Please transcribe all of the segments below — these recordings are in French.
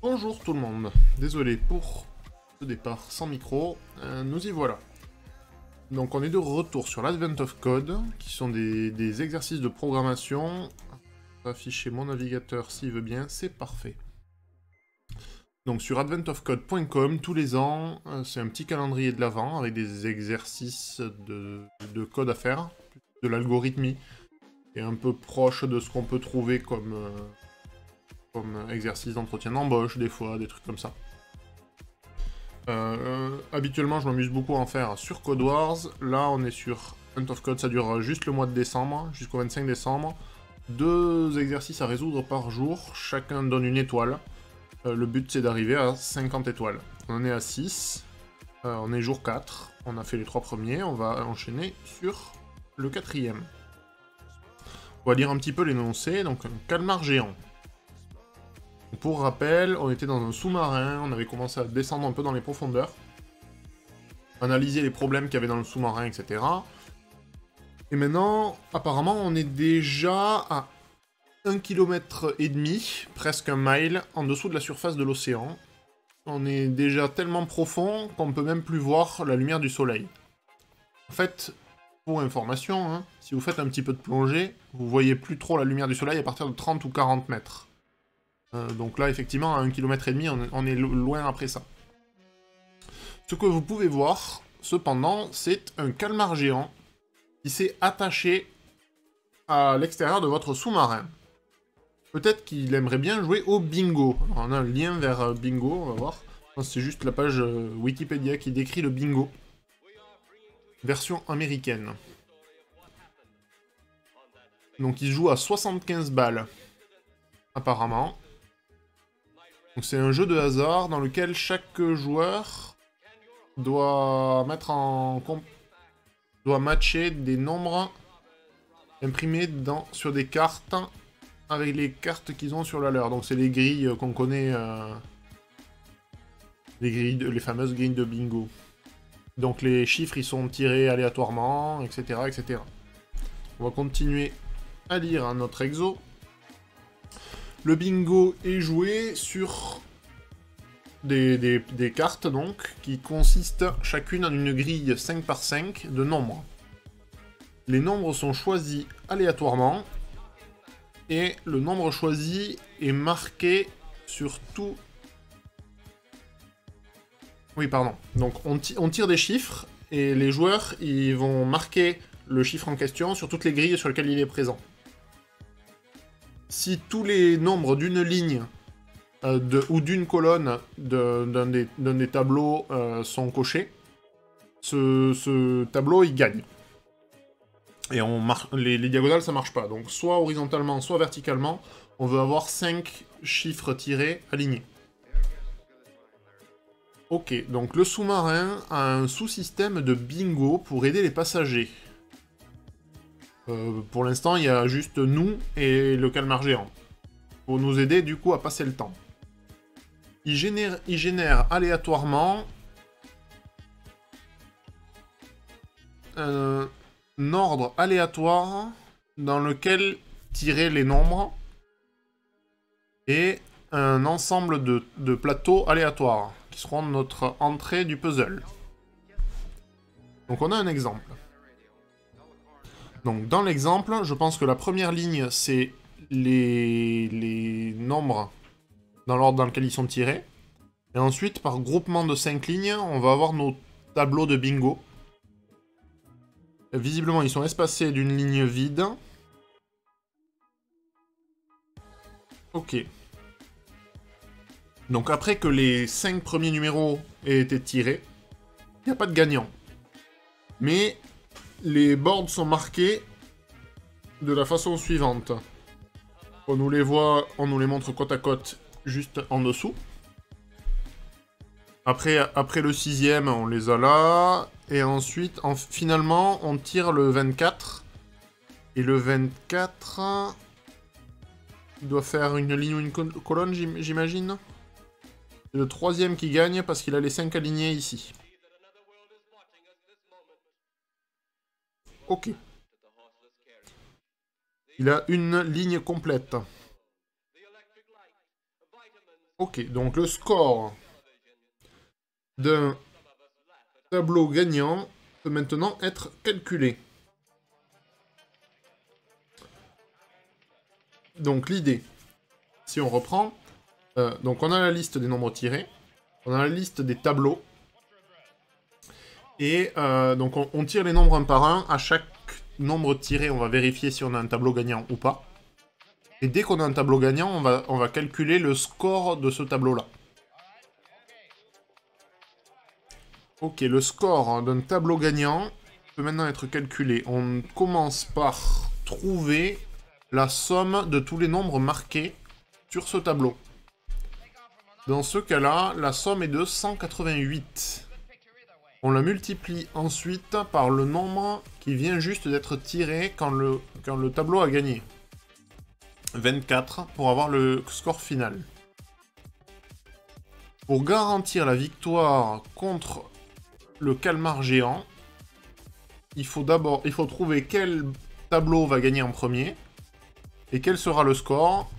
Bonjour tout le monde, désolé pour ce départ sans micro, nous y voilà. Donc on est de retour sur l'Advent of Code, qui sont des exercices de programmation. Je vais afficher mon navigateur s'il veut bien, c'est parfait. Donc sur adventofcode.com, tous les ans, c'est un petit calendrier de l'Avent avec des exercices de code à faire, de l'algorithmie, et un peu proche de ce qu'on peut trouver comme exercice d'entretien d'embauche, des fois, des trucs comme ça. Habituellement, je m'amuse beaucoup à en faire sur Code Wars. Là, on est sur Hunt of Code, ça dure juste le mois de décembre, jusqu'au 25 décembre. 2 exercices à résoudre par jour, chacun donne une étoile. Le but, c'est d'arriver à 50 étoiles. On en est à 6, on est jour 4, on a fait les 3 premiers, on va enchaîner sur le 4e. On va lire un petit peu l'énoncé, donc un calmar géant. Pour rappel, on était dans un sous-marin, on avait commencé à descendre un peu dans les profondeurs, analyser les problèmes qu'il y avait dans le sous-marin, etc. Et maintenant, apparemment, on est déjà à 1,5 km, presque un mile, en dessous de la surface de l'océan. On est déjà tellement profond qu'on ne peut même plus voir la lumière du soleil. En fait, pour information, hein, si vous faites un petit peu de plongée, vous voyez plus trop la lumière du soleil à partir de 30 ou 40 mètres. Donc là, effectivement, à 1,5 km, on est loin après ça. Ce que vous pouvez voir, cependant, c'est un calmar géant qui s'est attaché à l'extérieur de votre sous-marin. Peut-être qu'il aimerait bien jouer au bingo. Alors, on a un lien vers bingo, on va voir. C'est juste la page Wikipédia qui décrit le bingo. Version américaine. Donc il joue à 75 balles, apparemment. Donc c'est un jeu de hasard dans lequel chaque joueur doit doit matcher des nombres imprimés sur des cartes avec les cartes qu'ils ont sur la leur. Donc c'est les grilles qu'on connaît, les fameuses grilles de bingo. Donc les chiffres ils sont tirés aléatoirement, etc., etc. On va continuer à lire notre exo. Le bingo est joué sur des cartes, donc, qui consistent chacune en une grille 5 par 5 de nombres. Les nombres sont choisis aléatoirement, et le nombre choisi est marqué sur tout... Oui, pardon. Donc, on tire des chiffres, et les joueurs, ils vont marquer le chiffre en question sur toutes les grilles sur lesquelles il est présent. Si tous les nombres d'une ligne ou d'une colonne d'un des tableaux sont cochés, ce tableau, il gagne. Et les diagonales, ça marche pas. Donc, soit horizontalement, soit verticalement, on veut avoir 5 chiffres tirés alignés. Ok, donc le sous-marin a un sous-système de bingo pour aider les passagers. Pour l'instant, il y a juste nous et le calmar géant. Pour nous aider, du coup, à passer le temps. Il génère aléatoirement un ordre aléatoire dans lequel tirer les nombres et un ensemble de plateaux aléatoires qui seront notre entrée du puzzle. Donc on a un exemple. Donc dans l'exemple, je pense que la première ligne, c'est les nombres dans l'ordre dans lequel ils sont tirés. Et ensuite, par groupement de 5 lignes, on va avoir nos tableaux de bingo. Visiblement, ils sont espacés d'une ligne vide. Ok. Donc après que les 5 premiers numéros aient été tirés, il n'y a pas de gagnant. Mais les boards sont marqués de la façon suivante. On nous les voit, on nous les montre côte à côte, juste en dessous. Après le 6e, on les a là. Et ensuite, finalement, on tire le 24. Et le 24... il doit faire une ligne ou une colonne, j'imagine. C'est le 3e qui gagne parce qu'il a les 5 alignés ici. Ok. Il a une ligne complète. Ok, donc le score d'un tableau gagnant peut maintenant être calculé. Donc l'idée, si on reprend, donc on a la liste des nombres tirés, on a la liste des tableaux, et donc on tire les nombres un par un. À chaque nombre tiré, on va vérifier si on a un tableau gagnant ou pas. Et dès qu'on a un tableau gagnant, on va calculer le score de ce tableau-là. Ok, le score d'un tableau gagnant peut maintenant être calculé. On commence par trouver la somme de tous les nombres marqués sur ce tableau. Dans ce cas-là, la somme est de 188. On la multiplie ensuite par le nombre qui vient juste d'être tiré quand le tableau a gagné. 24 pour avoir le score final. Pour garantir la victoire contre le calmar géant, il faut trouver quel tableau va gagner en premier et quel sera le score,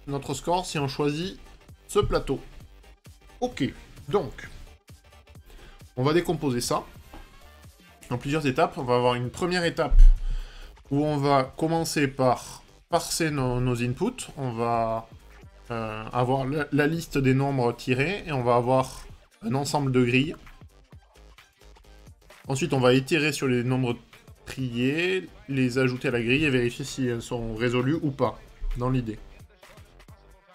notre score si on choisit ce plateau. Ok, donc on va décomposer ça en plusieurs étapes. On va avoir une première étape où on va commencer par parser nos inputs. On va avoir la liste des nombres tirés et on va avoir un ensemble de grilles. Ensuite, on va itérer sur les nombres triés, les ajouter à la grille et vérifier si elles sont résolues ou pas, dans l'idée.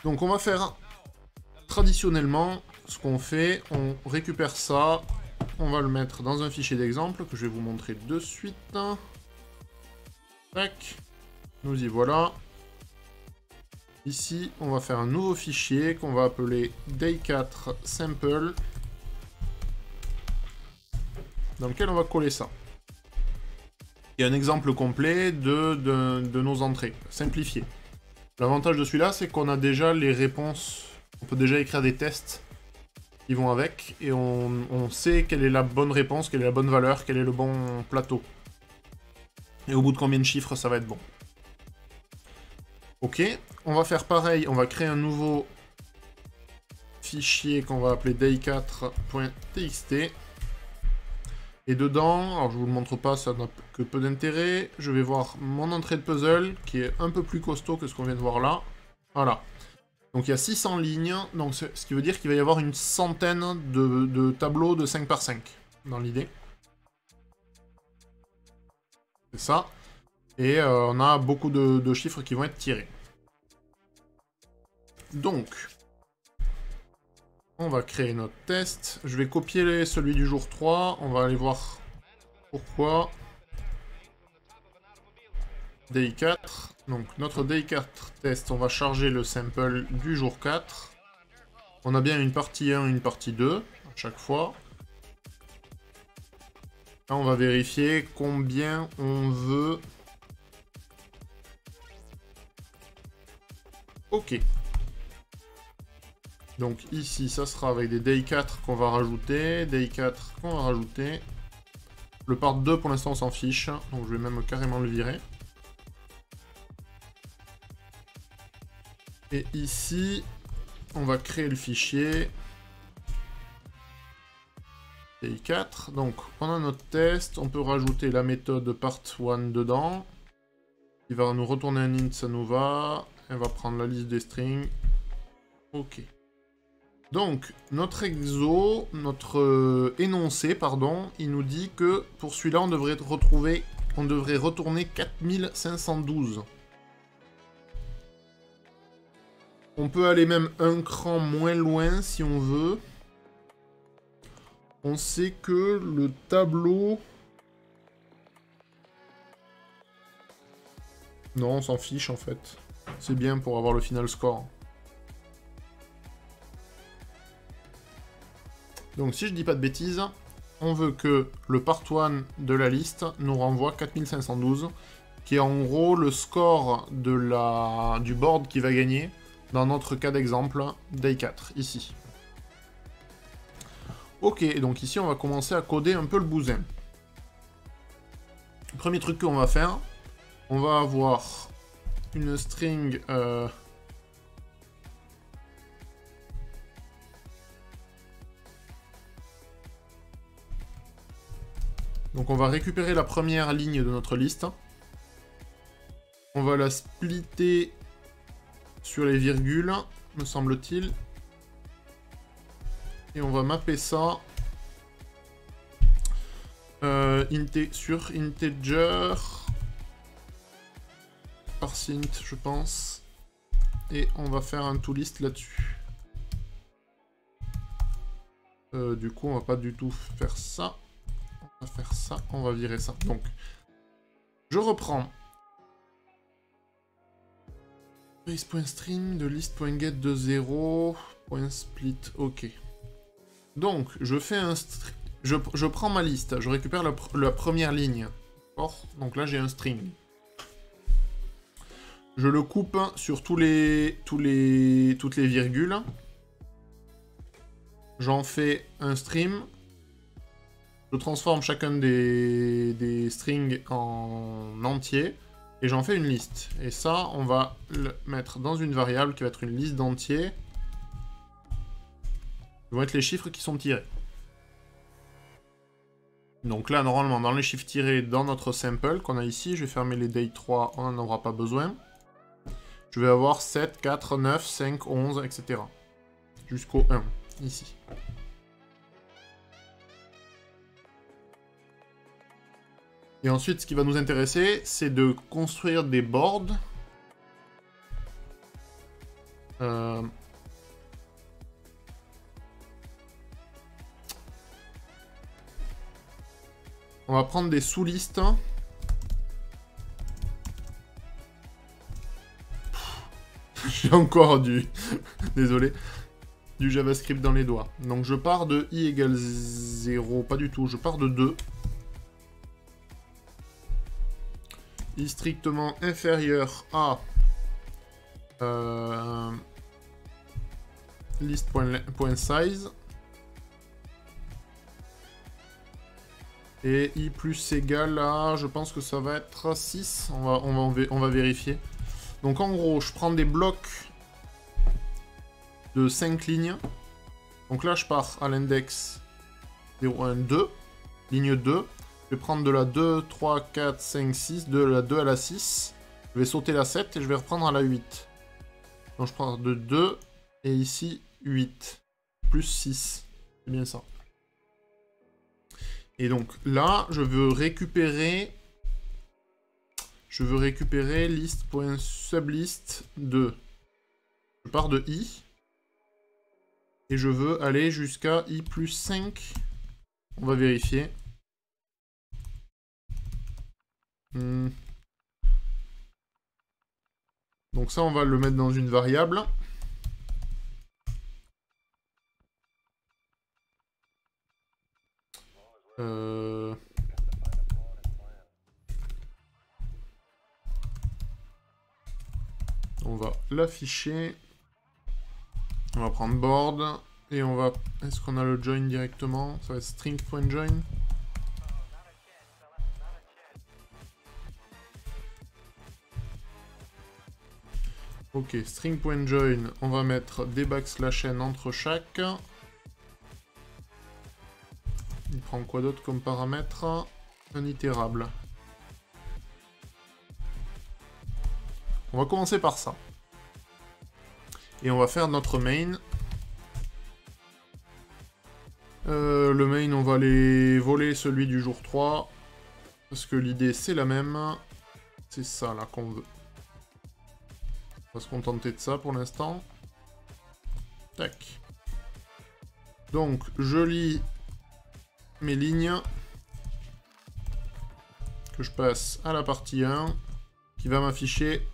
Donc on va faire traditionnellement ce qu'on fait, on récupère ça, on va le mettre dans un fichier d'exemple que je vais vous montrer de suite. Tac, nous y voilà. Ici, on va faire un nouveau fichier qu'on va appeler day4 sample, dans lequel on va coller ça. Et un exemple complet de nos entrées, simplifié. L'avantage de celui-là, c'est qu'on a déjà les réponses, on peut déjà écrire des tests qui vont avec, et on sait quelle est la bonne réponse, quelle est la bonne valeur, quel est le bon plateau. Et au bout de combien de chiffres ça va être bon. Ok, on va faire pareil, on va créer un nouveau fichier qu'on va appeler day4.txt. Et dedans, alors je vous le montre pas, ça n'a que peu d'intérêt, je vais voir mon entrée de puzzle, qui est un peu plus costaud que ce qu'on vient de voir là. Voilà. Donc il y a 600 lignes, donc ce qui veut dire qu'il va y avoir une centaine de tableaux de 5 par 5, dans l'idée. C'est ça. Et on a beaucoup de chiffres qui vont être tirés. Donc, on va créer notre test. Je vais copier celui du jour 3. On va aller voir pourquoi. Day 4. Donc, notre Day 4 test, on va charger le sample du jour 4. On a bien une partie 1 et une partie 2 à chaque fois. Là, on va vérifier combien on veut. Ok. Donc ici, ça sera avec des day 4 qu'on va rajouter, day 4 qu'on va rajouter. Le part 2, pour l'instant, on s'en fiche, donc je vais même carrément le virer. Et ici, on va créer le fichier day 4. Donc, on a notre test, on peut rajouter la méthode part1 dedans. Il va nous retourner un int, ça nous va. On va prendre la liste des strings. Ok. Donc, notre exo, notre énoncé, pardon, il nous dit que pour celui-là, on devrait retourner 4512. On peut aller même un cran moins loin si on veut. On sait que le tableau... Non, on s'en fiche en fait. C'est bien pour avoir le final score. Donc si je dis pas de bêtises, on veut que le part 1 de la liste nous renvoie 4512, qui est en gros le score du board qui va gagner, dans notre cas d'exemple, day 4, ici. Ok, donc ici on va commencer à coder un peu le bousin. Premier truc qu'on va faire, on va avoir une string... Donc on va récupérer la première ligne de notre liste. On va la splitter sur les virgules, me semble-t-il. Et on va mapper ça sur integer parse int, je pense. Et on va faire un toList là-dessus. Du coup, on va pas du tout faire ça. On va faire ça, on va virer ça. Donc, je reprends. Base.string de list.get de 0. .split, ok. Donc, je fais un je prends ma liste, je récupère la première ligne. Donc là, j'ai un string. Je le coupe sur toutes les virgules. J'en fais un stream. Je transforme chacun des strings en entier. Et j'en fais une liste. Et ça, on va le mettre dans une variable qui va être une liste d'entiers. Ce vont être les chiffres qui sont tirés. Donc là, normalement, dans les chiffres tirés, dans notre sample qu'on a ici, je vais fermer les date 3, on n'en aura pas besoin. Je vais avoir 7, 4, 9, 5, 11, etc. Jusqu'au 1, ici. Et ensuite, ce qui va nous intéresser, c'est de construire des boards. On va prendre des sous-listes. J'ai encore désolé. Du JavaScript dans les doigts. Donc je pars de i égale 0. Pas du tout, je pars de 2. I strictement inférieur à list.size. Et i plus égal à, je pense que ça va être 6. On va vérifier. Donc en gros, je prends des blocs de 5 lignes. Donc là, je pars à l'index 0, 1, 2. Ligne 2. Je vais prendre de la 2, 3, 4, 5, 6. De la 2 à la 6. Je vais sauter la 7 et je vais reprendre à la 8. Donc je prends de 2 et ici 8. Plus 6. C'est bien ça. Et donc là, je veux récupérer list.sublist de... Je pars de i. Et je veux aller jusqu'à i plus 5. On va vérifier. Donc ça, on va le mettre dans une variable. On va l'afficher. On va prendre board. Et on va... Est-ce qu'on a le join directement? Ça va être string.join. Ok, string.join. On va mettre des backslash n entre chaque. Il prend quoi d'autre comme paramètre? Un itérable. On va commencer par ça. Et on va faire notre main. Le main, on va aller voler celui du jour 3. Parce que l'idée, c'est la même. C'est ça, là, qu'on veut. On va se contenter de ça pour l'instant. Tac. Donc, je lis mes lignes. Que je passe à la partie 1. Qui va m'afficher...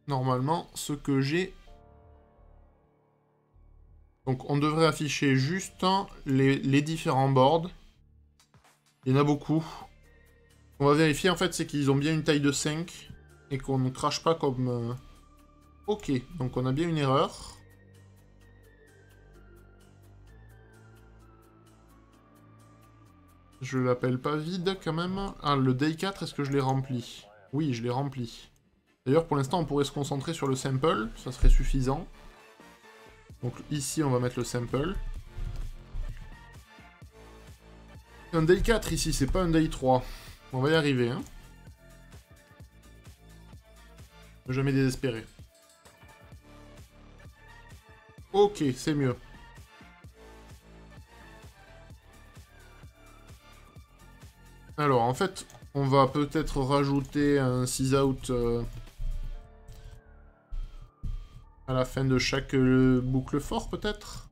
normalement, ce que j'ai. Donc on devrait afficher juste les différents boards. Il y en a beaucoup. On va vérifier en fait, c'est qu'ils ont bien une taille de 5. Et qu'on ne crache pas comme... Ok, donc on a bien une erreur. Je l'appelle pas vide quand même. Ah, le day 4, est-ce que je l'ai rempli? Oui, je l'ai rempli. D'ailleurs, pour l'instant, on pourrait se concentrer sur le sample, ça serait suffisant. Donc ici, on va mettre le sample. Un day 4 ici, c'est pas un day 3. On va y arriver, hein. Ne jamais désespérer. Ok, c'est mieux. Alors, en fait, on va peut-être rajouter un 6 out à la fin de chaque boucle fort, peut-être.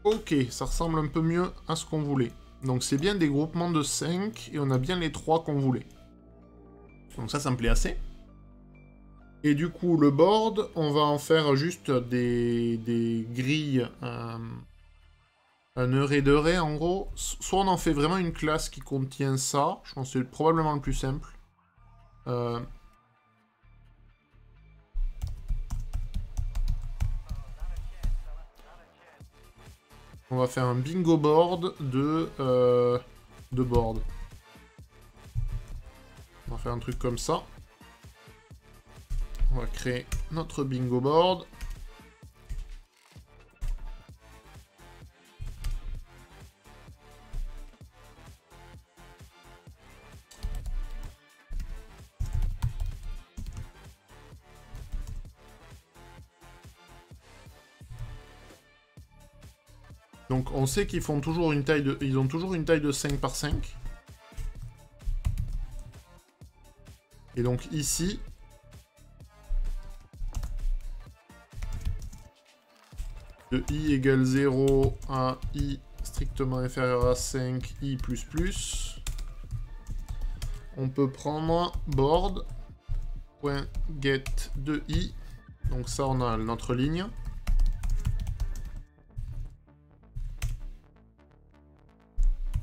Ok, ça ressemble un peu mieux à ce qu'on voulait. Donc c'est bien des groupements de 5, et on a bien les 3 qu'on voulait. Donc ça me plaît assez. Et du coup, le board, on va en faire juste des grilles, un heure et deux ray, en gros. Soit on en fait vraiment une classe qui contient ça, je pense que c'est probablement le plus simple. On va faire un bingo board de board. On va faire un truc comme ça. On va créer notre bingo board. Donc on sait qu'ils font toujours une taille de... Ils ont toujours une taille de 5 par 5. Et donc ici... de i égale 0 à i strictement inférieur à 5, i++. On peut prendre board.get de i. Donc ça, on a notre ligne.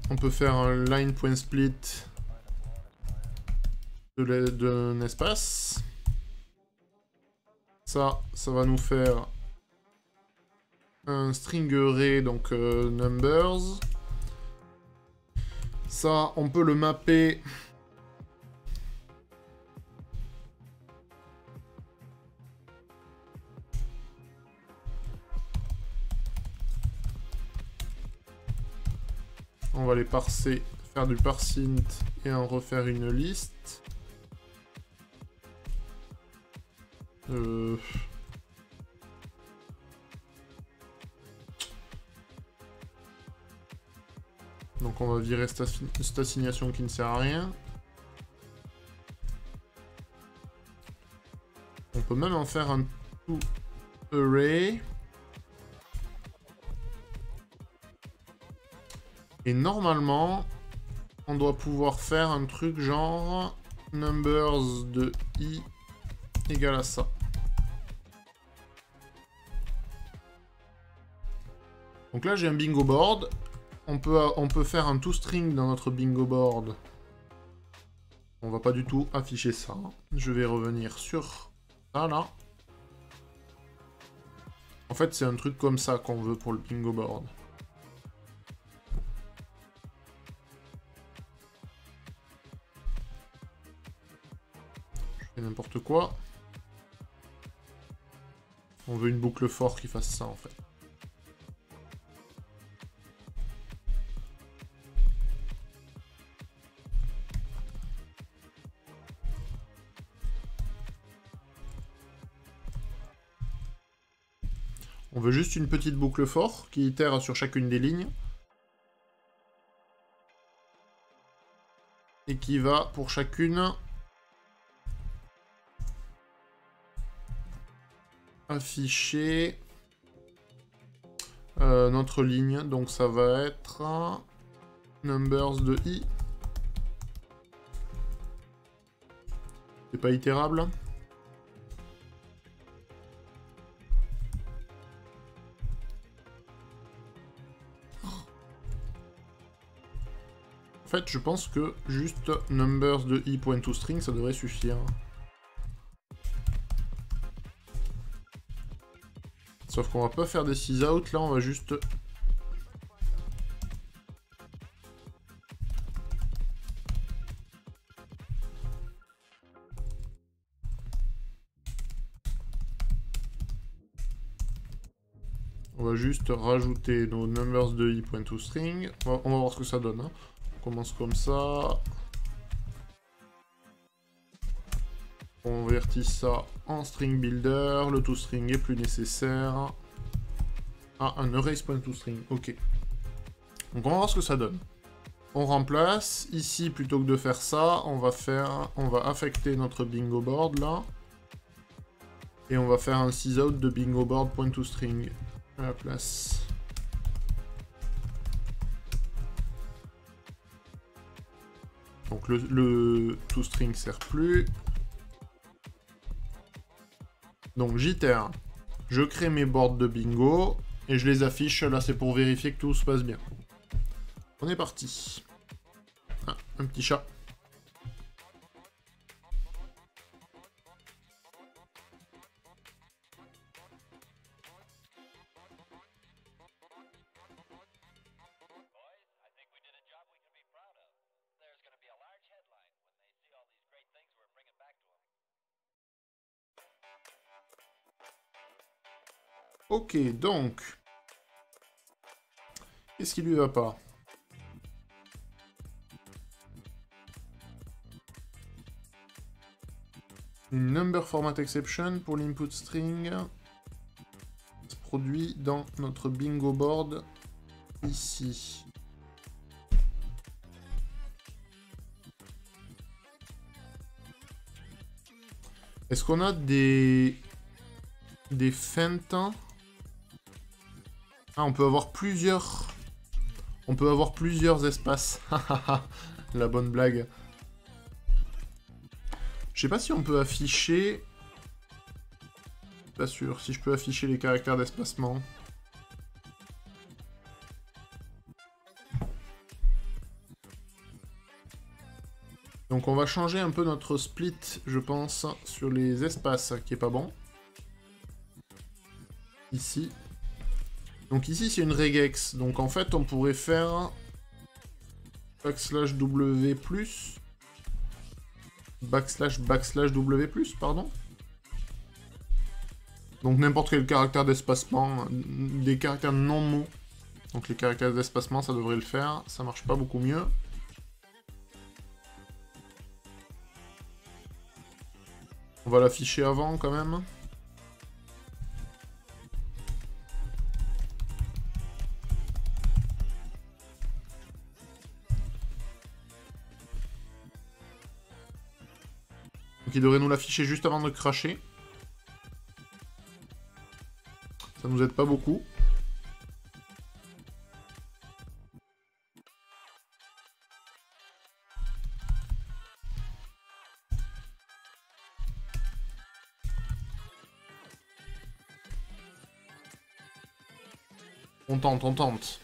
On peut faire un line.split d'un espace. Ça va nous faire un string array, donc numbers. Ça, on peut le mapper. On va les parser, faire du parsint et en refaire une liste. Donc on va virer cette assignation qui ne sert à rien. On peut même en faire un to array. Et normalement, on doit pouvoir faire un truc genre numbers de i égale à ça. Donc là, j'ai un bingo board. On peut faire un toString dans notre bingo board. On va pas du tout afficher ça. Je vais revenir sur ça, là. En fait, c'est un truc comme ça qu'on veut pour le bingo board. Je fais n'importe quoi. On veut une boucle for qui fasse ça, en fait. On veut juste une petite boucle for qui itère sur chacune des lignes. Et qui va pour chacune afficher notre ligne. Donc ça va être numbers de i. C'est pas itérable. En fait, je pense que juste numbers de i.toString, ça devrait suffire. Sauf qu'on va pas faire des 6 out, là on va juste... On va juste rajouter nos numbers de i.toString. On va voir ce que ça donne. Hein. On commence comme ça. On convertit ça en string builder. Le toString est plus nécessaire. Ah, un erase.toString. Ok. Donc on va voir ce que ça donne. On remplace. Ici, plutôt que de faire ça, on va affecter notre bingo board là. Et on va faire un sysout de bingo board.toString à la place. Donc le toString sert plus. Donc jitter. Je crée mes boards de bingo et je les affiche. Là, c'est pour vérifier que tout se passe bien. On est parti. Ah, un petit chat. Ok, donc... Qu'est-ce qui lui va pas? Une number format exception pour l'input string se produit dans notre bingo board ici. Est-ce qu'on a des feintes? Ah, on peut avoir plusieurs... On peut avoir plusieurs espaces. La bonne blague. Je sais pas si on peut afficher... Pas sûr, si je peux afficher les caractères d'espacement. Donc on va changer un peu notre split, je pense, sur les espaces, qui est pas bon. Ici. Donc ici c'est une regex, donc en fait on pourrait faire \w+, \w+, pardon. Donc n'importe quel caractère d'espacement, des caractères non mots. Donc les caractères d'espacement ça devrait le faire, ça marche pas beaucoup mieux. On va l'afficher avant quand même. Donc il devrait nous l'afficher juste avant de cracher. Ça nous aide pas beaucoup. On tente, on tente.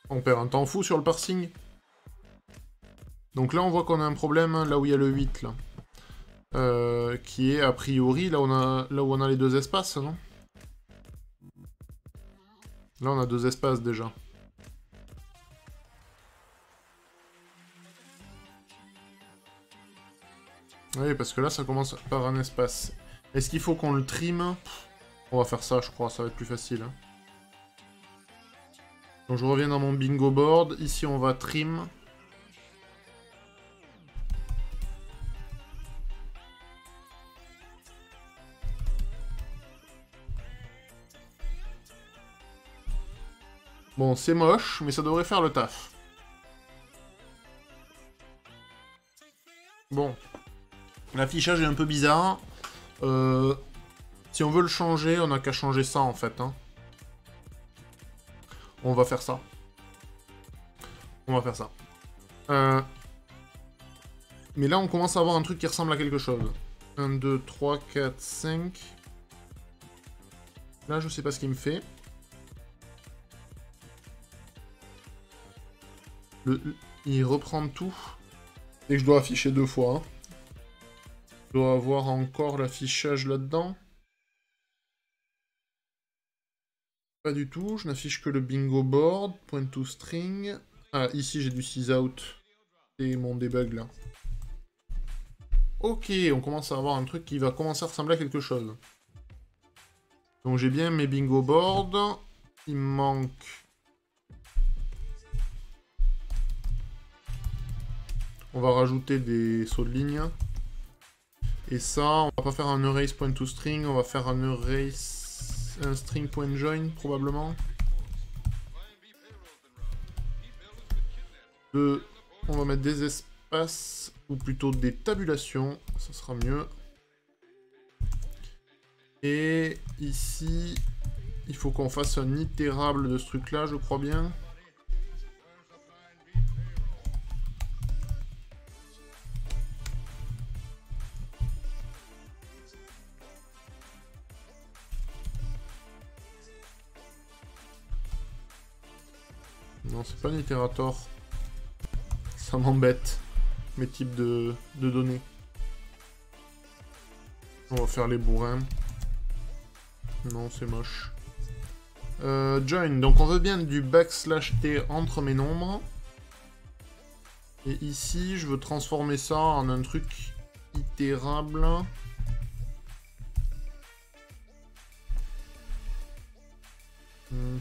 On perd un temps fou sur le parsing. Donc là, on voit qu'on a un problème, là où il y a le 8, là. Qui est, a priori, là où on a les deux espaces, non? Là, on a deux espaces, déjà. Oui, parce que là, ça commence par un espace. Est-ce qu'il faut qu'on le trim? On va faire ça, je crois, ça va être plus facile. Hein. Donc je reviens dans mon bingo board. Ici, on va trim. Bon, c'est moche, mais ça devrait faire le taf. Bon. L'affichage est un peu bizarre. Si on veut le changer, on n'a qu'à changer ça, en fait. Hein. On va faire ça. On va faire ça. Mais là, on commence à avoir un truc qui ressemble à quelque chose. 1, 2, 3, 4, 5. Là, je sais pas ce qu'il me fait. Il reprend tout. Et je dois afficher deux fois. Hein. Je dois avoir encore l'affichage là-dedans. Pas du tout, je n'affiche que le bingo board, .toString. Ah, ici j'ai du sysout. C'est mon debug là. Ok, on commence à avoir un truc qui va commencer à ressembler à quelque chose. Donc j'ai bien mes bingo boards. Il me manque... On va rajouter des sauts de ligne. Et ça, on va pas faire un erase point to string, on va faire un erase... un string point join, probablement. On va mettre des espaces, ou plutôt des tabulations, ça sera mieux. Et ici, il faut qu'on fasse un itérable de ce truc-là, je crois bien. Non, c'est pas un itérator. Ça m'embête, mes types de données. On va faire les bourrins. Non, c'est moche. Join, donc on veut bien du \t entre mes nombres. Et ici, je veux transformer ça en un truc itérable.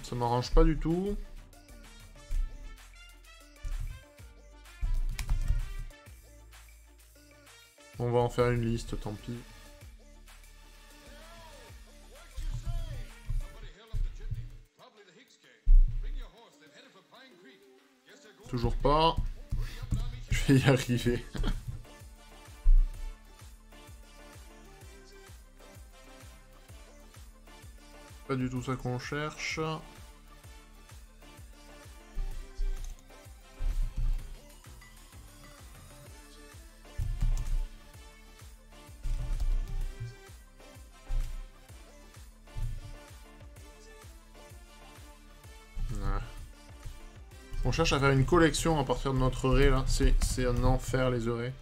Ça m'arrange pas du tout. On va en faire une liste, tant pis. Toujours pas. Je vais y arriver. Pas du tout ça qu'on cherche. On cherche à faire une collection à partir de notre array là. C'est un enfer les arrays.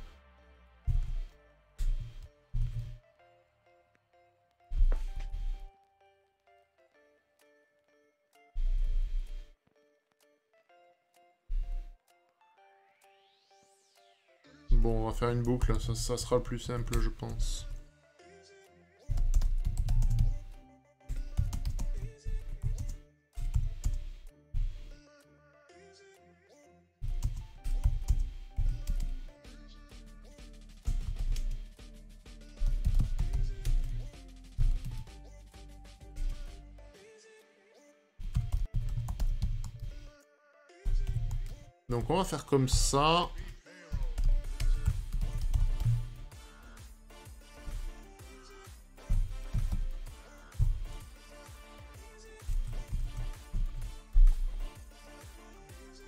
Bon, on va faire une boucle, ça sera le plus simple, je pense. Donc on va faire comme ça.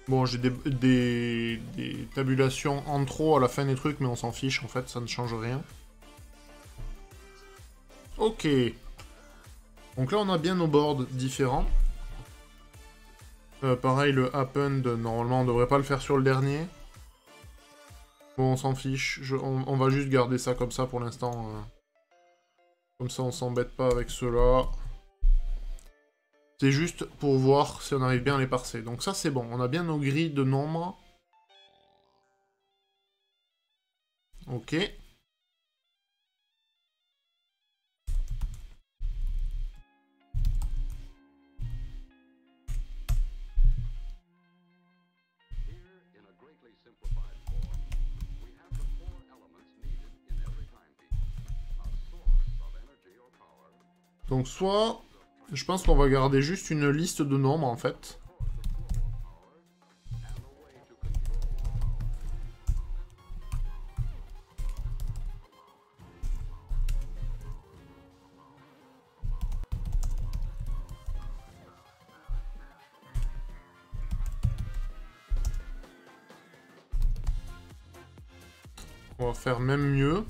Bon, j'ai des tabulations en trop à la fin des trucs, mais on s'en fiche, en fait, ça ne change rien. Ok. Donc là, on a bien nos boards différents. Pareil, le append, normalement, on devrait pas le faire sur le dernier. Bon, on s'en fiche. On va juste garder ça comme ça pour l'instant. Comme ça, on s'embête pas avec ceux-là. C'est juste pour voir si on arrive bien à les parser. Donc ça, c'est bon. On a bien nos grilles de nombres. Ok. Donc soit, je pense qu'on va garder juste une liste de nombres en fait. On va faire même mieux.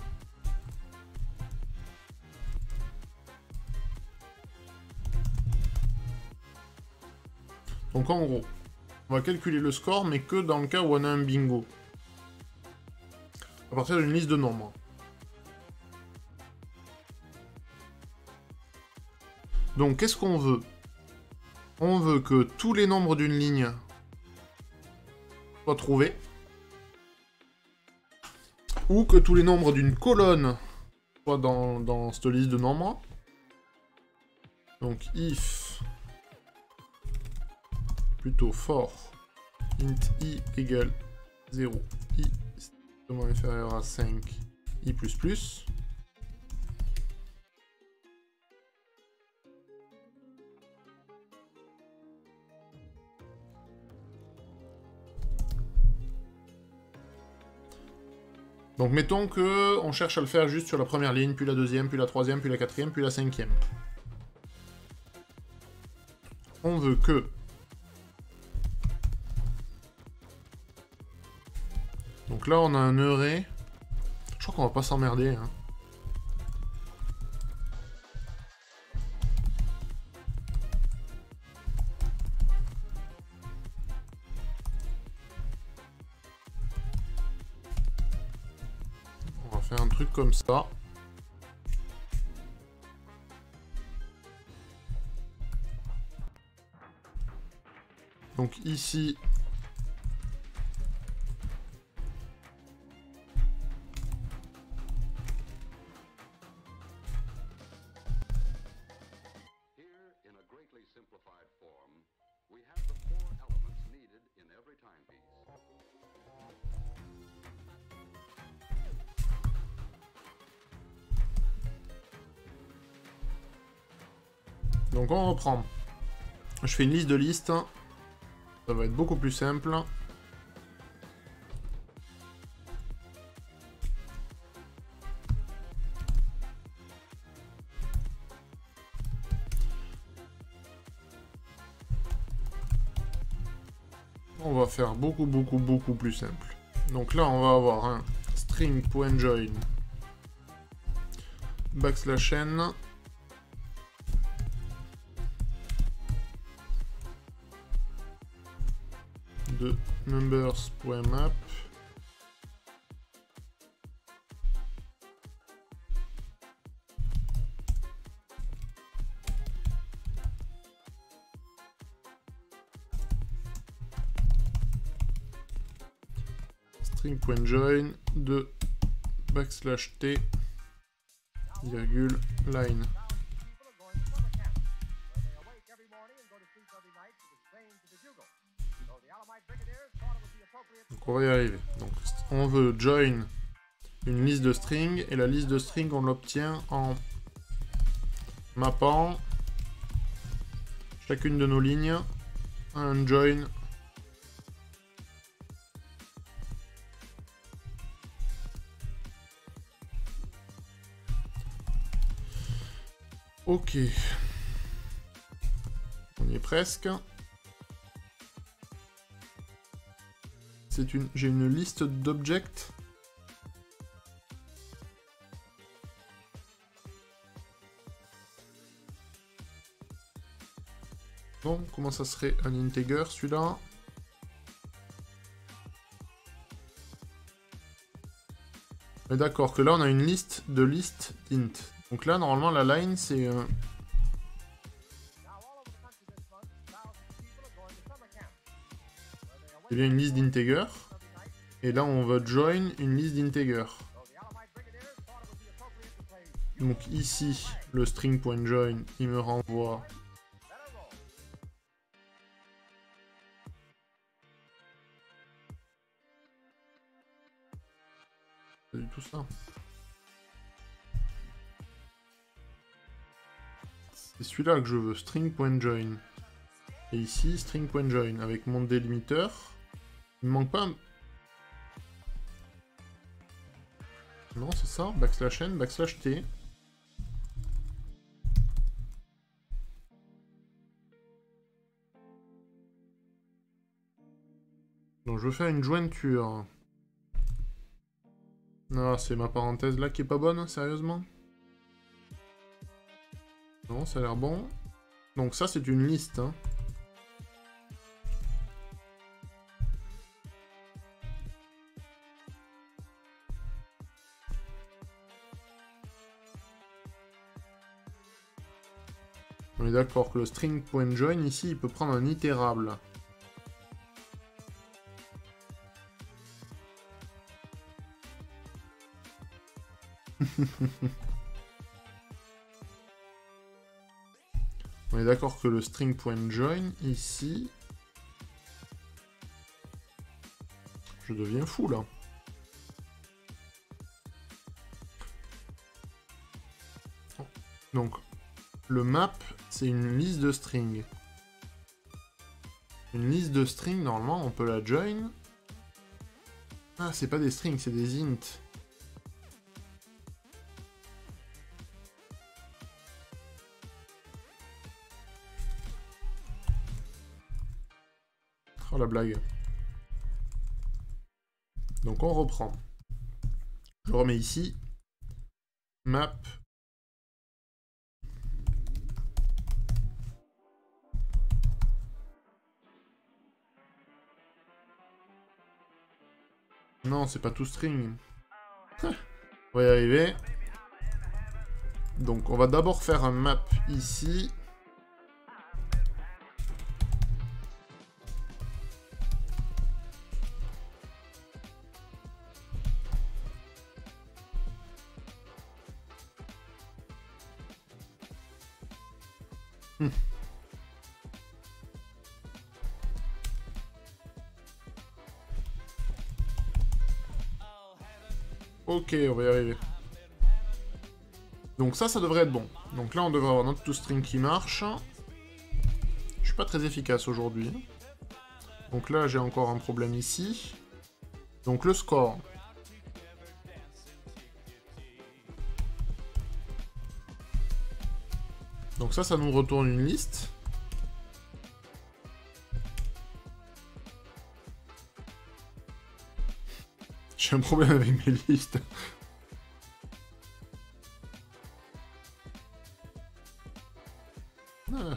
Donc en gros, on va calculer le score, mais que dans le cas où on a un bingo. À partir d'une liste de nombres. Donc qu'est-ce qu'on veut? On veut que tous les nombres d'une ligne soient trouvés. Ou que tous les nombres d'une colonne soient dans cette liste de nombres. Donc if plutôt for int I égale 0, I strictement inférieur à 5, I++. Donc mettons que on cherche à le faire juste sur la première ligne, puis la deuxième, puis la troisième, puis la quatrième, puis la cinquième. On veut que... Donc là on a un array. Je crois qu'on va pas s'emmerder. Hein. On va faire un truc comme ça. Donc ici... Donc on reprend. Je fais une liste de listes. Ça va être beaucoup plus simple. On va faire beaucoup plus simple. Donc là, on va avoir un string.join \n de numbers.map string.join de \t virgule line. Donc on va y arriver. Donc on veut join une liste de string et la liste de string on l'obtient en mappant chacune de nos lignes à un join ok. On y est presque. J'ai une liste d'objects. Bon, comment ça serait un integer celui-là? Mais d'accord, que là on a une liste de list int. Donc là normalement la line c'est... c'est bien une liste d'integer. Et là on va join une liste d'integer. Donc ici, le string.join, il me renvoie... C'est du tout ça. C'est celui-là que je veux, string.join. Et ici, string.join, avec mon délimiteur. Il me manque pas... Non, c'est ça, \n, \t. Donc je veux faire une jointure. Ah, c'est ma parenthèse là qui est pas bonne, sérieusement? Non, ça a l'air bon. Donc ça, c'est une liste, hein. On est d'accord que le string.join, ici, il peut prendre un itérable. On est d'accord que le string.join, ici... Je deviens fou, là. Donc, le map, c'est une liste de strings. Une liste de strings, normalement, on peut la join. Ah, c'est pas des strings, c'est des int. Oh, la blague. Donc, on reprend. Je remets ici. Map. Non, c'est pas tout string. On va y arriver. Donc, on va d'abord faire un map ici. Ok, on va y arriver. Donc ça devrait être bon. Donc là, on devrait avoir notre toString qui marche. Je suis pas très efficace aujourd'hui. Donc là, j'ai encore un problème ici. Donc le score. Donc ça nous retourne une liste. J'ai un problème avec mes listes. Ah.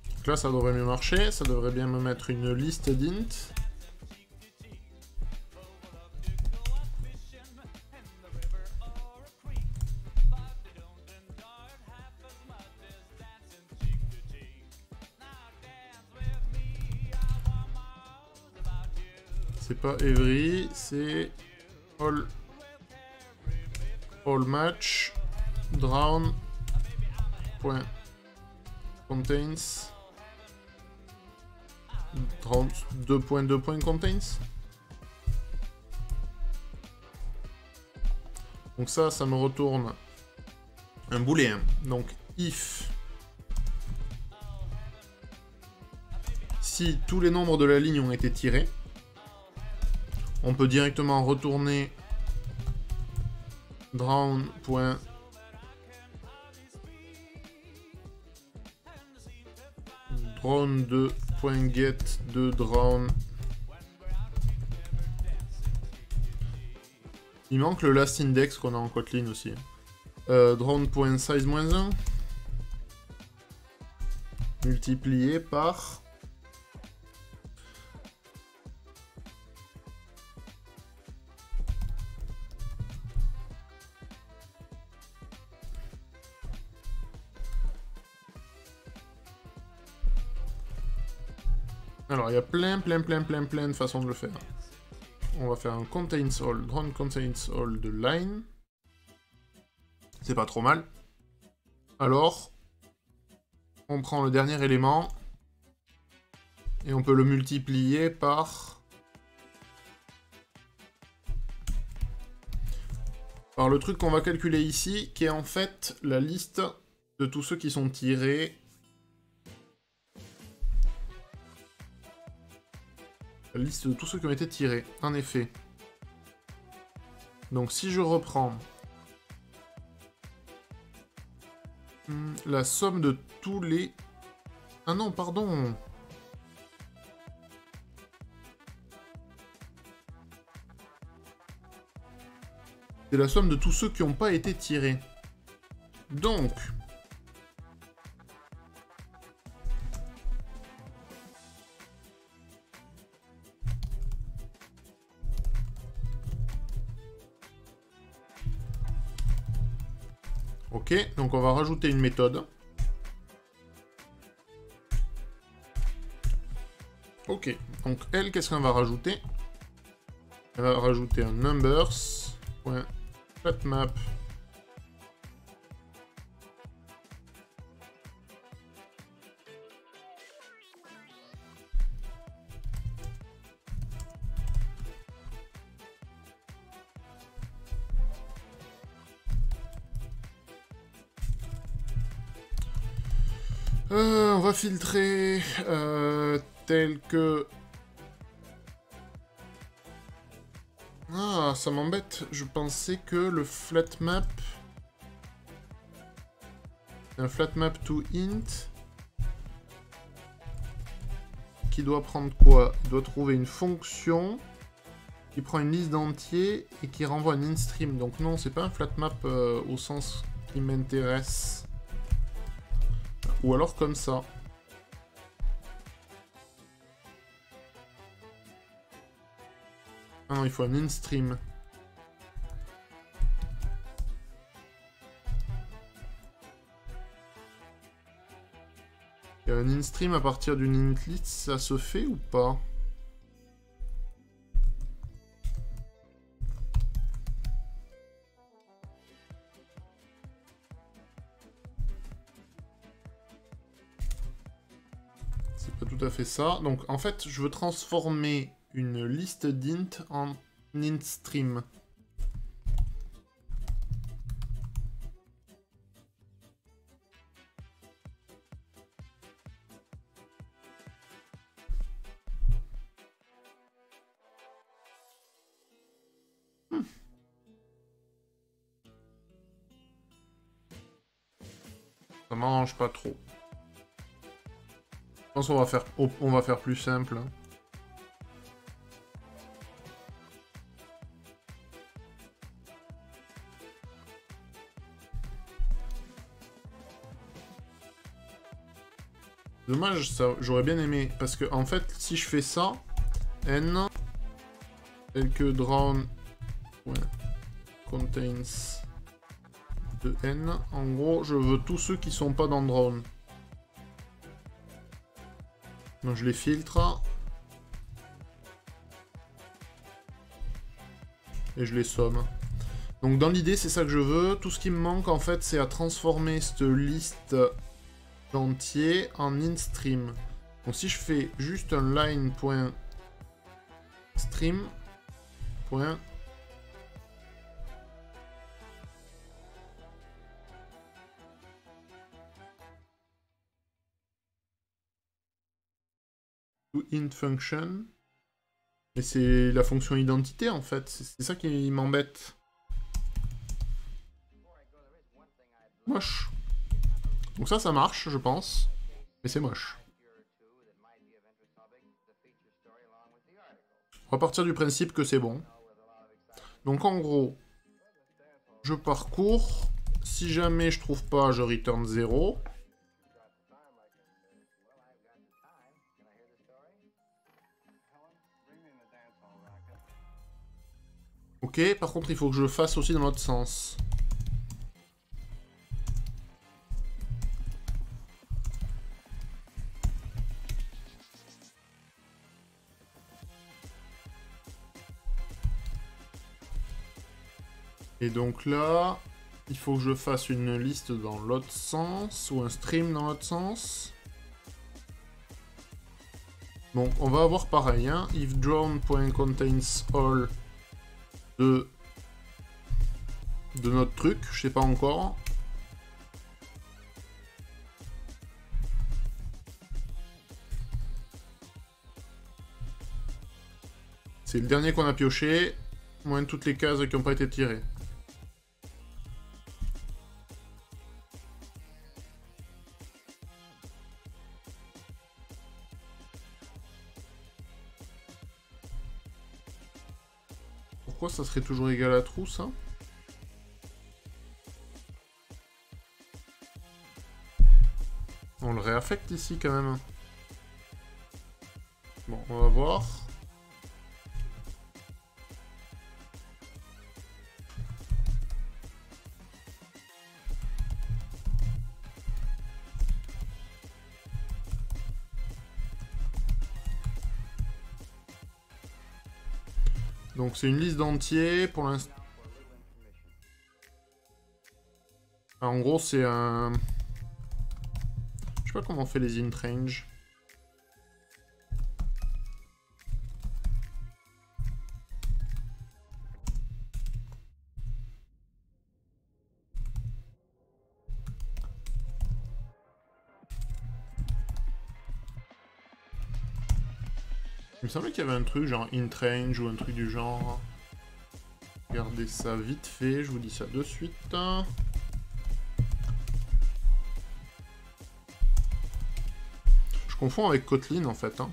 Donc là, ça devrait mieux marcher. Ça devrait bien me mettre une liste d'int. C'est pas every, c'est all match drown point contains drown 2.2 contains. Donc ça me retourne un booléen. Donc if si tous les nombres de la ligne ont été tirés, on peut directement retourner drown.get de drown. Il manque le last index qu'on a en Kotlin aussi. Drown.size-1 multiplié par alors, il y a plein de façons de le faire. On va faire un contains all, drown contains all de line. C'est pas trop mal. Alors, on prend le dernier élément et on peut le multiplier par le truc qu'on va calculer ici, qui est en fait la liste de tous ceux qui sont tirés. La liste de tous ceux qui ont été tirés, en effet. Donc si je reprends la somme de tous les... Ah non, pardon. C'est la somme de tous ceux qui n'ont pas été tirés. Donc... Ok, donc on va rajouter une méthode. Ok, donc elle, qu'est-ce qu'on va rajouter? Elle va rajouter un numbers.flatmap On va filtrer tel que... Ah, ça m'embête. Je pensais que le flat map... Un flat map to int... Qui doit prendre quoi? Il doit trouver une fonction qui prend une liste d'entiers et qui renvoie un in-stream. Donc non, c'est pas un flat map au sens qui m'intéresse. Ou alors comme ça. Ah non, il faut un in-stream. Et un in-stream à partir d'une int list, ça se fait ou pas? C'est pas tout à fait ça. Donc en fait, je veux transformer une liste d'int en int stream. Ça m'arrange pas trop. Je pense qu'on va faire plus simple. Dommage, ça, j'aurais bien aimé. Parce que, en fait, si je fais ça, n, tel que drawn, ouais, contains de n, en gros, je veux tous ceux qui sont pas dans drawn. Donc je les filtre. Et je les somme. Donc dans l'idée, c'est ça que je veux. Tout ce qui me manque, en fait, c'est à transformer cette liste d'entiers en in-stream. Donc si je fais juste un line.stream, to int function, et c'est la fonction identité en fait, c'est ça qui m'embête. Moche. Donc ça marche, je pense, mais c'est moche. On va partir du principe que c'est bon. Donc en gros, je parcours. Si jamais je trouve pas, je return 0. Ok, par contre, il faut que je le fasse aussi dans l'autre sens. Et donc là, il faut que je fasse une liste dans l'autre sens, ou un stream dans l'autre sens. Bon, on va avoir pareil, hein. If drawn.contains all de notre truc, je sais pas encore. C'est le dernier qu'on a pioché, moins toutes les cases qui n'ont pas été tirées. Pourquoi ça serait toujours égal à trou, ça? On le réaffecte ici, quand même. Bon, on va voir. Donc c'est une liste d'entiers pour l'instant. En gros c'est un... Je sais pas comment on fait les int range. Il me semblait qu'il y avait un truc genre int range ou un truc du genre. Regardez ça vite fait, je vous dis ça de suite. Je confonds avec Kotlin en fait. Hein.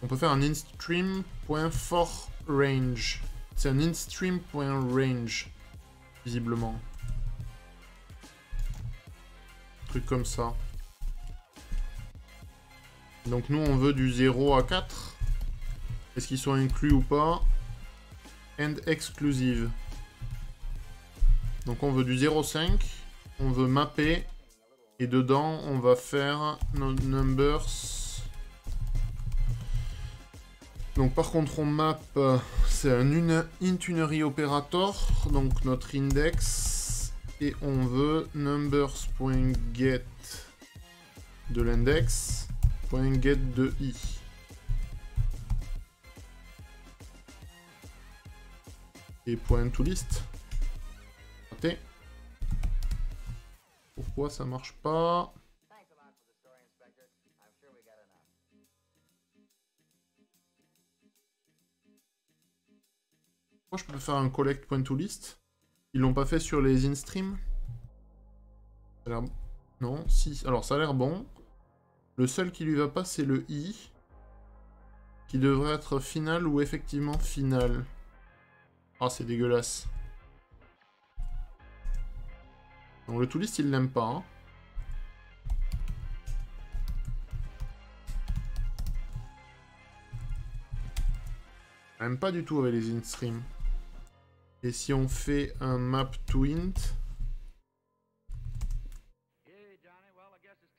On peut faire un instream.forRange. C'est un instream.range, visiblement. Truc comme ça. Donc nous on veut du 0 à 4. Est-ce qu'ils sont inclus ou pas? And exclusive. Donc on veut du 0,5. On veut mapper. Et dedans on va faire nos numbers. Donc par contre on map, c'est un in-tunery operator, donc notre index, et on veut numbers.get de l'index, .get de i. Et .toList. Raté. Pourquoi ça marche pas? Moi, je peux faire un collect.toList. Ils l'ont pas fait sur les in-stream. Non, si. Alors, ça a l'air bon. Le seul qui lui va pas, c'est le i. Qui devrait être final ou effectivement final. Ah, c'est dégueulasse. Donc, le toList, il l'aime pas. Hein. Il l'aime pas du tout avec les in-stream. Et si on fait un map to int...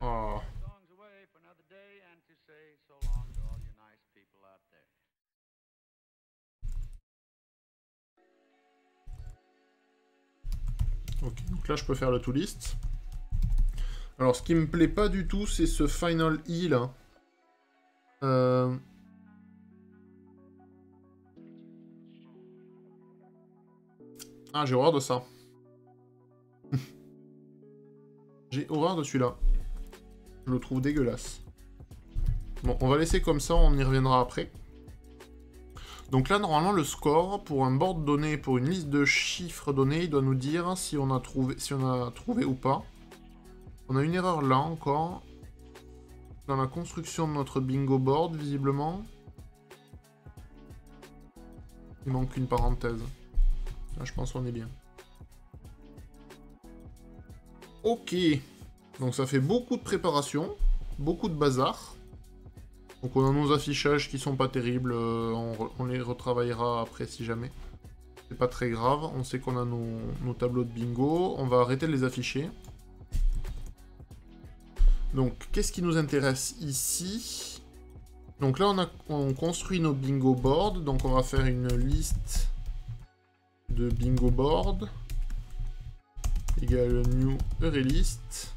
Oh. Ok, donc là je peux faire le toList. Alors ce qui me plaît pas du tout, c'est ce final i là. Ah, j'ai horreur de ça. J'ai horreur de celui-là. Je le trouve dégueulasse. Bon, on va laisser comme ça, on y reviendra après. Donc là, normalement, le score, pour un board donné, pour une liste de chiffres donnés, il doit nous dire si on a trouvé ou pas. On a une erreur là, encore. Dans la construction de notre bingo board, visiblement. Il manque une parenthèse. Là, je pense qu'on est bien. Ok. Donc ça fait beaucoup de préparation. Beaucoup de bazar. Donc on a nos affichages qui sont pas terribles. On les retravaillera après si jamais. C'est pas très grave. On sait qu'on a nos tableaux de bingo. On va arrêter de les afficher. Donc qu'est-ce qui nous intéresse ici? Donc là on construit nos bingo boards. Donc on va faire une liste de bingo board égale new ArrayList.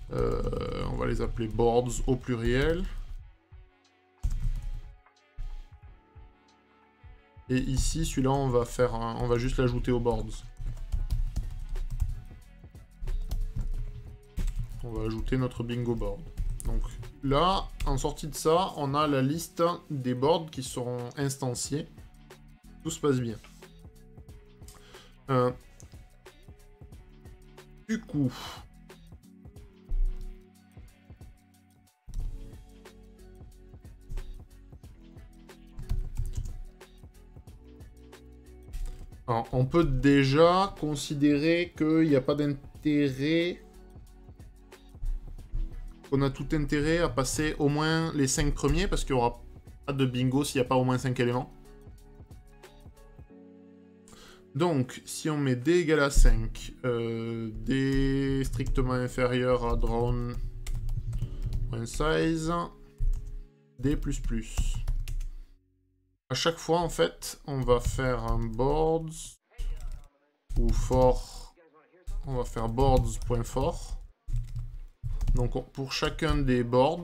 On va les appeler boards au pluriel. Et ici, celui-là, on va juste l'ajouter aux boards. On va ajouter notre bingo board. Donc là, en sortie de ça, on a la liste des boards qui seront instanciés. Tout se passe bien. Du coup... Alors, on peut déjà considérer qu'il n'y a pas d'intérêt... qu'on a tout intérêt à passer au moins les 5 premiers, parce qu'il n'y aura pas de bingo s'il n'y a pas au moins 5 éléments. Donc, si on met d égale à 5, d strictement inférieur à drawn.size, d++. À chaque fois, en fait, on va faire un boards, ou for, on va faire boards.for. Donc, pour chacun des boards,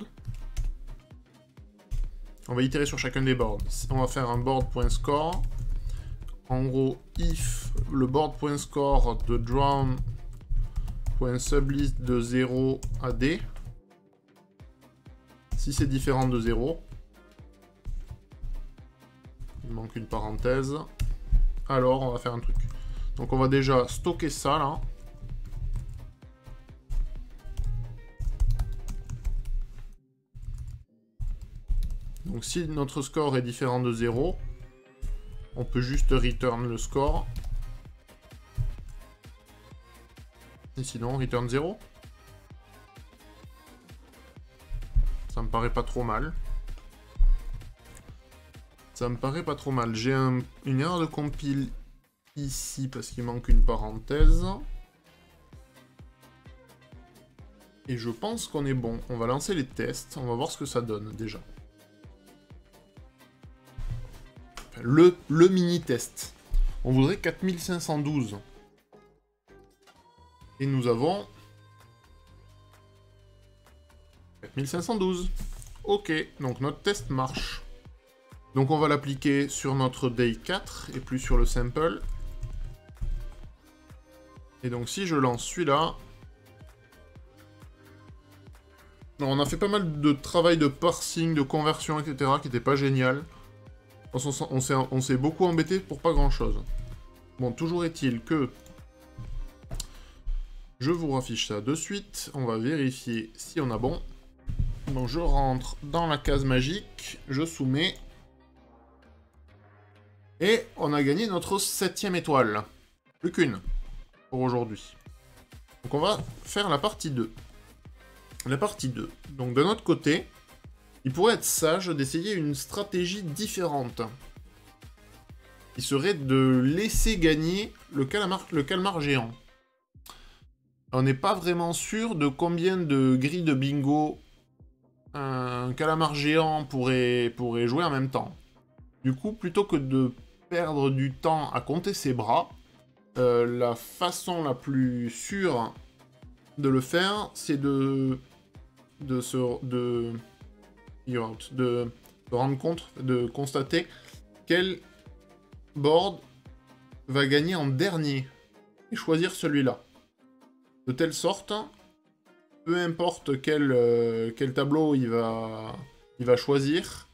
on va itérer sur chacun des boards. On va faire un board.score. En gros, if le board.score de drawn .sublist de 0 à D. Si c'est différent de 0, il manque une parenthèse, alors on va faire un truc. Donc on va déjà stocker ça là. Donc si notre score est différent de 0, on peut juste return le score. Et sinon, return 0. Ça me paraît pas trop mal. Ça me paraît pas trop mal. J'ai une erreur de compile ici parce qu'il manque une parenthèse. Et je pense qu'on est bon. On va lancer les tests. On va voir ce que ça donne déjà. Enfin, le mini-test. On voudrait 4512. Et nous avons 4512. Ok, donc notre test marche. Donc on va l'appliquer sur notre day 4 et plus sur le sample. Et donc si je lance celui-là... On a fait pas mal de travail de parsing, de conversion, etc. qui n'était pas génial. On s'est beaucoup embêté pour pas grand-chose. Bon, toujours est-il que... Je vous raffiche ça de suite. On va vérifier si on a bon. Donc je rentre dans la case magique, je soumets. Et on a gagné notre 7e étoile. Plus qu'une pour aujourd'hui. Donc on va faire la partie 2. La partie 2. Donc de notre côté, il pourrait être sage d'essayer une stratégie différente. Qui serait de laisser gagner le calmar géant. On n'est pas vraiment sûr de combien de grilles de bingo un calamar géant pourrait jouer en même temps. Du coup, plutôt que de perdre du temps à compter ses bras, la façon la plus sûre de le faire, c'est de rendre compte, de constater quel board va gagner en dernier et choisir celui-là. De telle sorte, peu importe quel tableau il va choisir,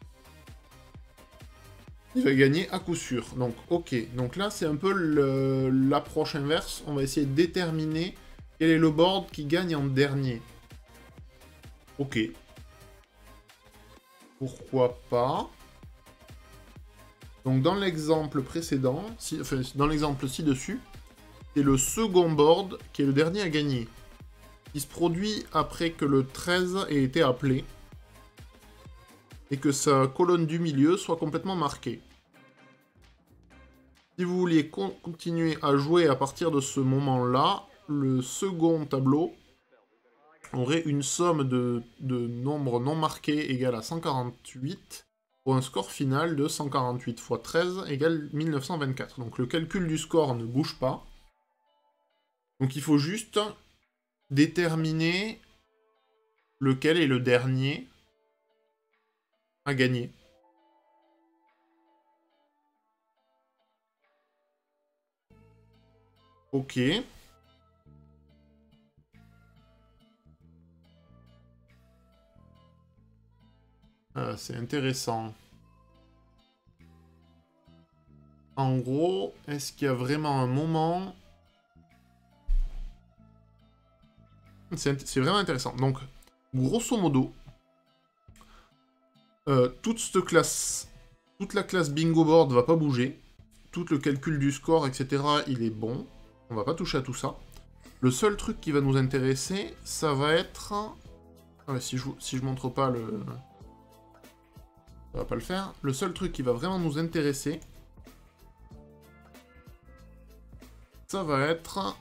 il va gagner à coup sûr. Donc, ok. Donc là, c'est un peu l'approche inverse. On va essayer de déterminer quel est le board qui gagne en dernier. Ok. Pourquoi pas. Donc, dans l'exemple précédent, dans l'exemple ci-dessus, c'est le second board qui est le dernier à gagner. Il se produit après que le 13 ait été appelé et que sa colonne du milieu soit complètement marquée. Si vous vouliez continuer à jouer à partir de ce moment-là, le second tableau aurait une somme de nombres non marqués égale à 148 pour un score final de 148 x 13 égale 1924. Donc le calcul du score ne bouge pas. Donc il faut juste déterminer lequel est le dernier à gagner. Ok. C'est intéressant. En gros, est-ce qu'il y a vraiment un moment... C'est vraiment intéressant. Donc, grosso modo, toute la classe bingo board va pas bouger. Tout le calcul du score, etc., il est bon. On va pas toucher à tout ça. Le seul truc qui va nous intéresser, ça va être... si je montre pas le... Ça va pas le faire. Le seul truc qui va vraiment nous intéresser, ça va être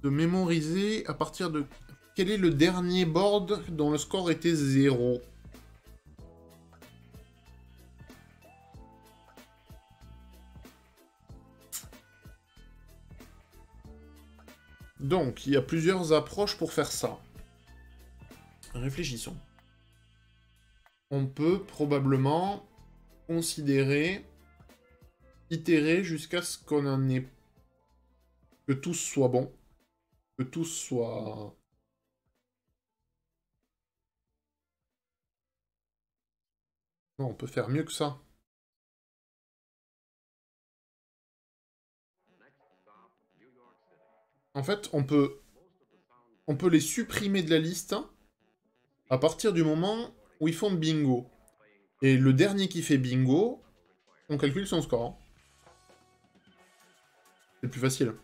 de mémoriser à partir de... Quel est le dernier board dont le score était 0 ? Donc, il y a plusieurs approches pour faire ça. Réfléchissons. On peut probablement considérer, itérer jusqu'à ce qu'on en ait... Que tous soient bons. Que tous soient... Non, on peut faire mieux que ça. En fait, on peut les supprimer de la liste à partir du moment où ils font bingo. Et le dernier qui fait bingo, on calcule son score. C'est le plus facile.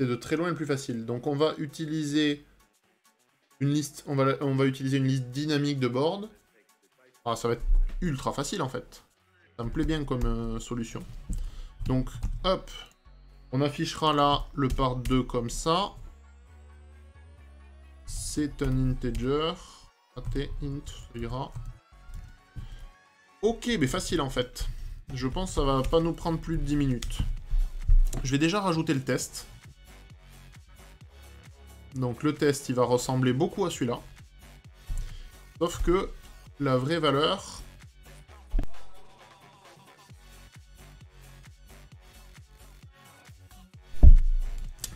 C'est de très loin le plus facile. Donc on va utiliser une liste, on va utiliser une liste dynamique de board. Ah, ça va être ultra facile en fait. Ça me plaît bien comme solution. Donc, hop, on affichera là le part 2 comme ça. C'est un integer. int, ça ira. Ok, mais facile en fait. Je pense que ça va pas nous prendre plus de 10 minutes. Je vais déjà rajouter le test. Donc le test, il va ressembler beaucoup à celui-là. Sauf que la vraie valeur...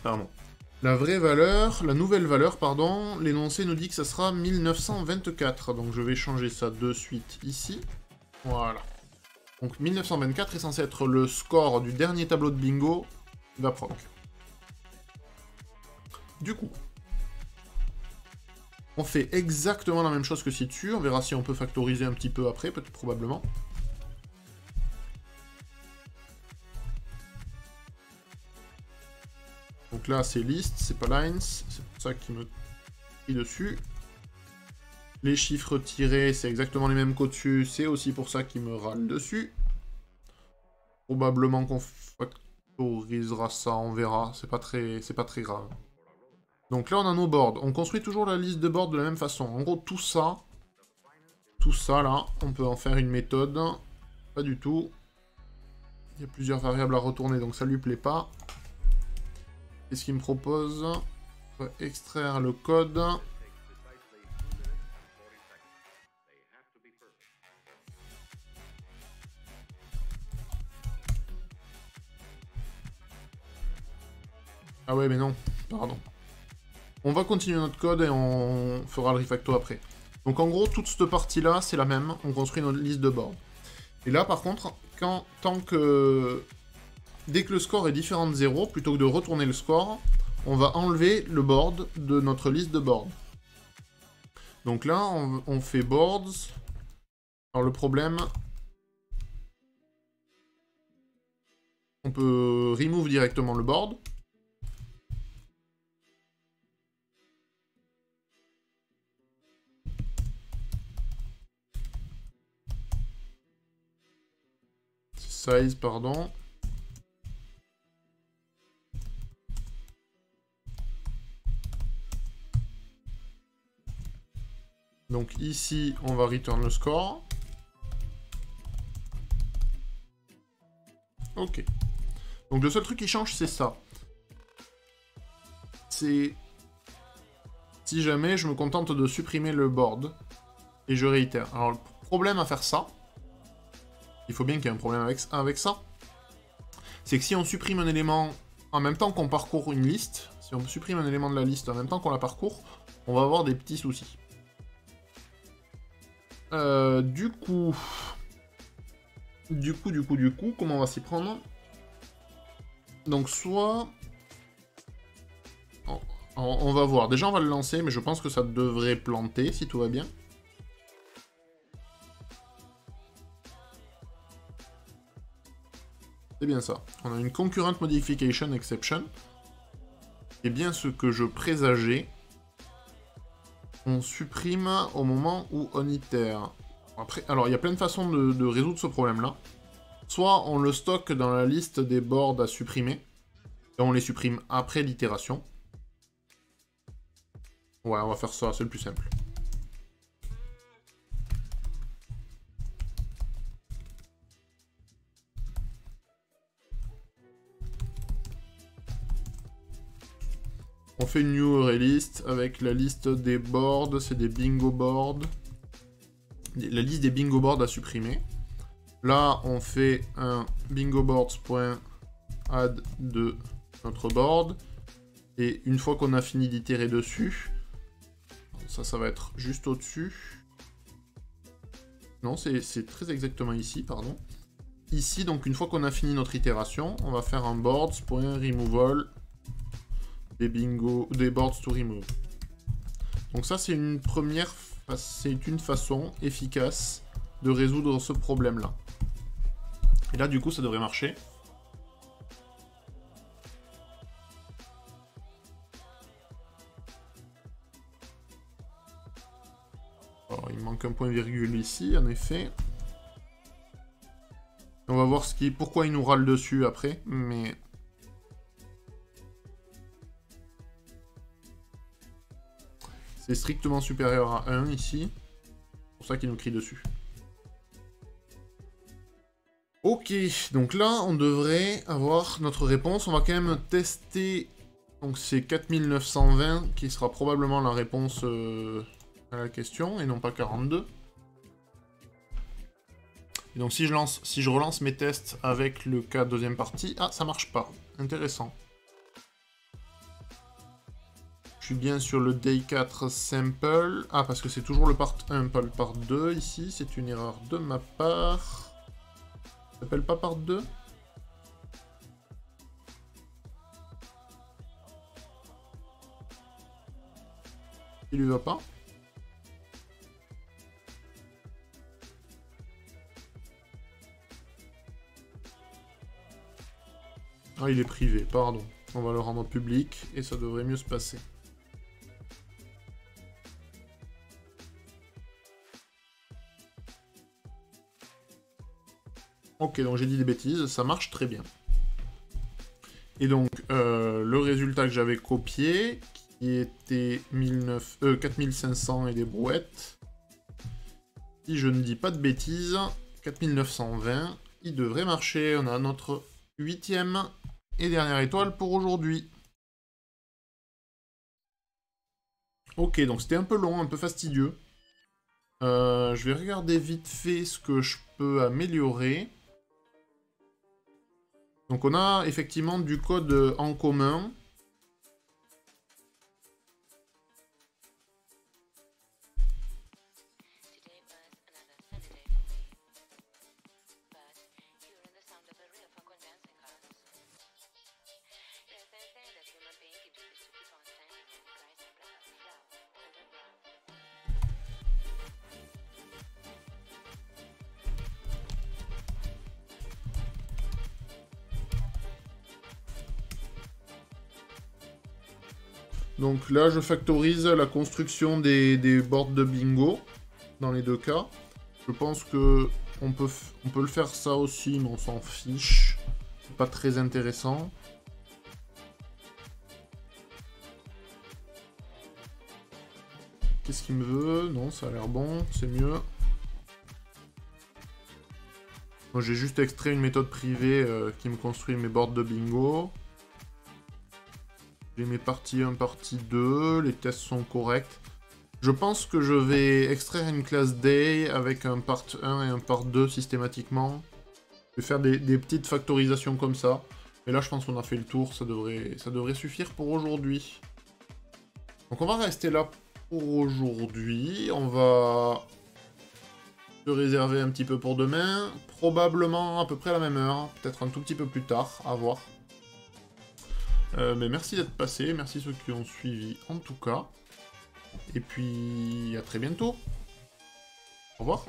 Pardon. La vraie valeur, la nouvelle valeur, pardon, l'énoncé nous dit que ça sera 1924. Donc je vais changer ça de suite ici. Voilà. Donc 1924 est censé être le score du dernier tableau de bingo d'Aproc. Du coup, on fait exactement la même chose que ci-dessus. On verra si on peut factoriser un petit peu après, peut-être probablement. Donc là, c'est list, c'est pas lines. C'est pour ça qu'il me crie dessus. Les chiffres tirés, c'est exactement les mêmes qu'au-dessus. C'est aussi pour ça qu'il me râle dessus. Probablement qu'on factorisera ça, on verra. C'est pas très grave. Donc là, on a nos boards. On construit toujours la liste de boards de la même façon. En gros, tout ça là, on peut en faire une méthode. Pas du tout. Il y a plusieurs variables à retourner, donc ça lui plaît pas. Qu'est-ce qu'il me propose? On va extraire le code. Ah ouais, mais non, pardon. On va continuer notre code et on fera le refacto après. Donc en gros, toute cette partie-là, c'est la même. On construit notre liste de board. Et là, par contre, dès que le score est différent de 0, plutôt que de retourner le score, on va enlever le board de notre liste de board. Donc là, on fait boards. Alors le problème... On peut remove directement le board. Size, pardon. Donc ici, on va return le score. Ok. Donc le seul truc qui change, c'est ça. C'est... Si jamais je me contente de supprimer le board, et je réitère. Alors le problème à faire ça, il faut bien qu'il y ait un problème avec ça, c'est que si on supprime un élément en même temps qu'on parcourt une liste, si on supprime un élément de la liste en même temps qu'on la parcourt, on va avoir des petits soucis. Du coup, comment on va s'y prendre? Donc soit... On va voir. Déjà, on va le lancer, mais je pense que ça devrait planter, si tout va bien. C'est bien ça. On a une concurrent modification exception. C'est bien ce que je présageais. On supprime au moment où on itère. Après, alors, il y a plein de façons de résoudre ce problème-là. Soit on le stocke dans la liste des boards à supprimer, et on les supprime après l'itération. Ouais, on va faire ça, c'est le plus simple. On fait une new array list avec la liste des boards, c'est des bingo boards. La liste des bingo boards à supprimer. Là, on fait un bingo boards.add de notre board. Et une fois qu'on a fini d'itérer dessus, ça va être juste au-dessus. Non, c'est très exactement ici, pardon. Ici, donc une fois qu'on a fini notre itération, on va faire un boards.removal des boards to remove. Donc ça, c'est une façon efficace de résoudre ce problème-là. Et là, du coup, ça devrait marcher. Alors, il manque un point virgule ici, en effet. On va voir pourquoi il nous râle dessus après, mais... C'est strictement supérieur à 1 ici. C'est pour ça qu'il nous crie dessus. Ok, donc là, on devrait avoir notre réponse. On va quand même tester... Donc c'est 4920 qui sera probablement la réponse à la question, et non pas 42. Et donc si je relance mes tests avec le cas deuxième partie... Ah, ça marche pas. Intéressant. Je suis bien sur le day 4 sample. Ah, parce que c'est toujours le part 1, pas le part 2 ici. C'est une erreur de ma part. Ça s'appelle pas part 2 ? Il lui va pas ? Ah, il est privé, pardon. On va le rendre public et ça devrait mieux se passer. Ok, donc j'ai dit des bêtises, ça marche très bien. Et donc, le résultat que j'avais copié, qui était 4500 et des brouettes, si je ne dis pas de bêtises, 4920, il devrait marcher. On a notre 8e et dernière étoile pour aujourd'hui. Ok, donc c'était un peu long, un peu fastidieux. Je vais regarder vite fait ce que je peux améliorer. Donc on a effectivement du code en commun. Donc là, je factorise la construction des boards de bingo, dans les deux cas. Je pense que on peut le faire ça aussi, mais on s'en fiche. C'est pas très intéressant. Qu'est-ce qu'il me veut? Non, ça a l'air bon, c'est mieux. Moi, j'ai juste extrait une méthode privée qui me construit mes boards de bingo. J'ai mes parties 1, partie 2, les tests sont corrects. Je pense que je vais extraire une classe day avec un part 1 et un part 2 systématiquement. Je vais faire des petites factorisations comme ça. Mais là, je pense qu'on a fait le tour, ça devrait suffire pour aujourd'hui. Donc on va rester là pour aujourd'hui. On va se réserver un petit peu pour demain. Probablement à peu près à la même heure, peut-être un tout petit peu plus tard, à voir. Mais merci d'être passé, merci ceux qui ont suivi en tout cas. Et puis à très bientôt. Au revoir.